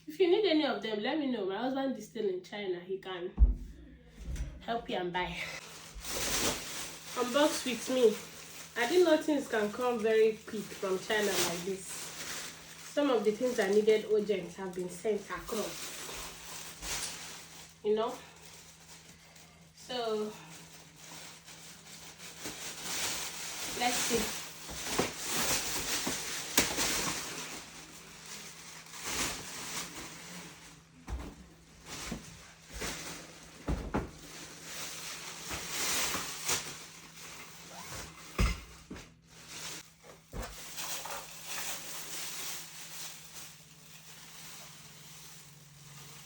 If you need any of them, let me know. My husband is still in China. He can help you and buy. Unbox with me. I didn't know things can come very quick from China like this. Some of the things I needed urgent have been sent across. You know? So, let's see.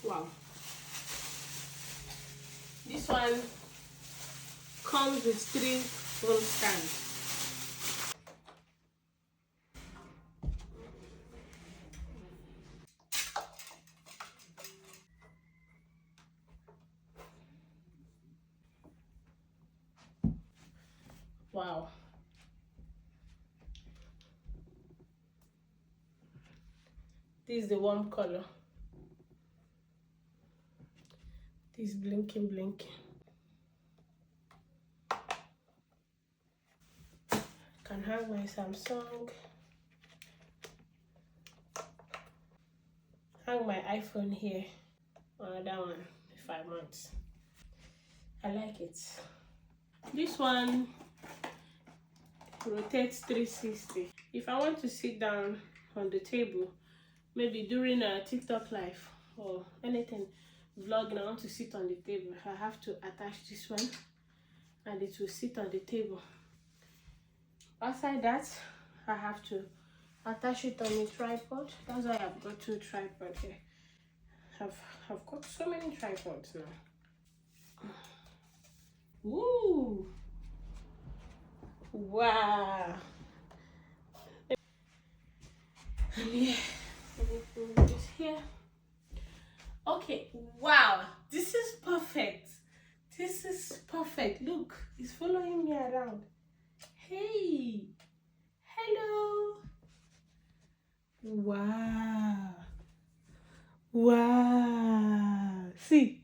Wow. This one comes with 3 phone stands. Wow. This is the warm color. This blinking. Can hang my Samsung. Hang my iPhone here. Another one if I want. I like it. This one rotates 360. If I want to sit down on the table, maybe during a TikTok live or anything, vlogging, I want to sit on the table, I have to attach this one and it will sit on the table. Outside that, I have to attach it on a tripod. That's why I've got 2 tripods here. I've got so many tripods now. Ooh! Wow! Yeah, let me put this here. Okay, wow, this is perfect. This is perfect. Look, it's following me around. Hey, hello. Wow, wow. See,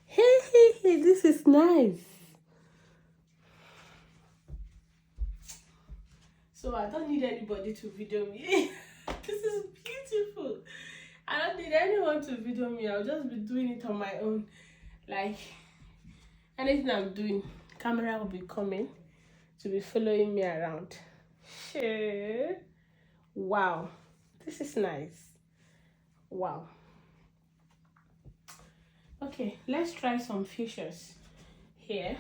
hey, this is nice. So I don't need anybody to video me. This is beautiful. I don't need anyone to video me. I'll just be doing it on my own. Like anything I'm doing, camera will be coming to be following me around. Sure. Wow, this is nice. Wow. Okay, let's try some features here.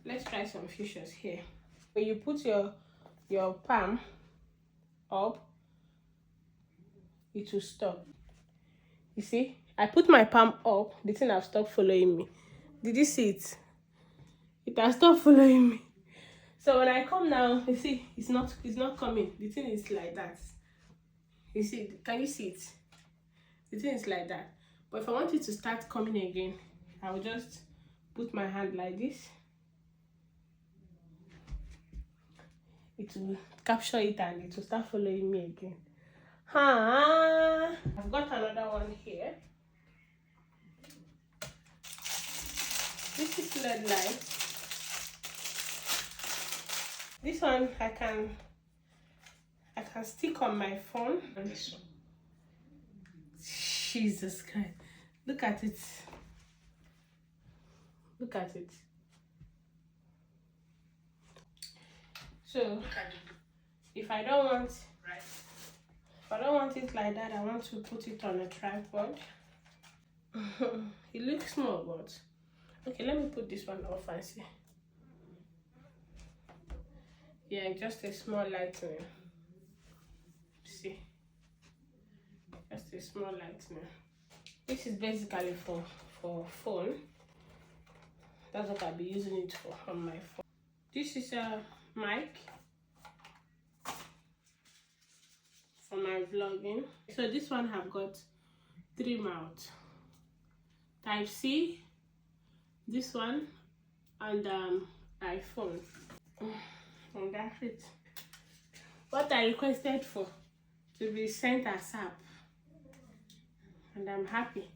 Let's try some features here. When you put your palm up, it will stop. You see, I put my palm up, the thing has stopped following me. Did you see it? It has stopped following me. So when I come now, you see, it's not coming. The thing is like that. You see, can you see it? The thing is like that. But if I want it to start coming again, I will just put my hand like this. It will capture it and it will start following me again. I've got another one here. This is LED light. This one I can stick on my phone. Jesus Christ. Look at it. Look at it. So if I don't want it like that, I want to put it on a tripod. It looks small, but okay, let me put this one off and see. Yeah, just a small lightning. See, just a small lightning. This is basically for phone. That's what I'll be using it for on my phone. This is a mic for my vlogging. So this one have got 3 mouths. Type C, this one, and iPhone. And that's it. What I requested for to be sent ASAP, and I'm happy.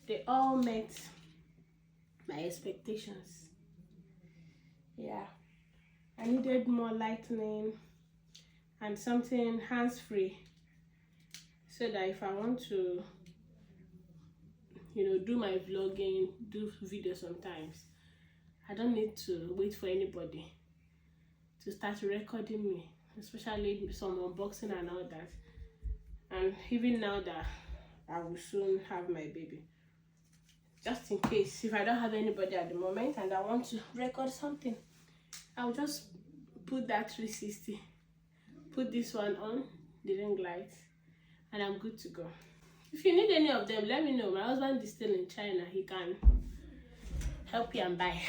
They all met my expectations. Yeah, I needed more lightning and something hands-free, so that if I want to, do my vlogging, do videos sometimes, I don't need to wait for anybody to start recording me, especially some unboxing and all that. And even now that I will soon have my baby, just in case if I don't have anybody at the moment and I want to record something, I'll just put that 360, put this one on the ring light, and I'm good to go. If you need any of them, let me know. My husband is still in China. He can help you and buy.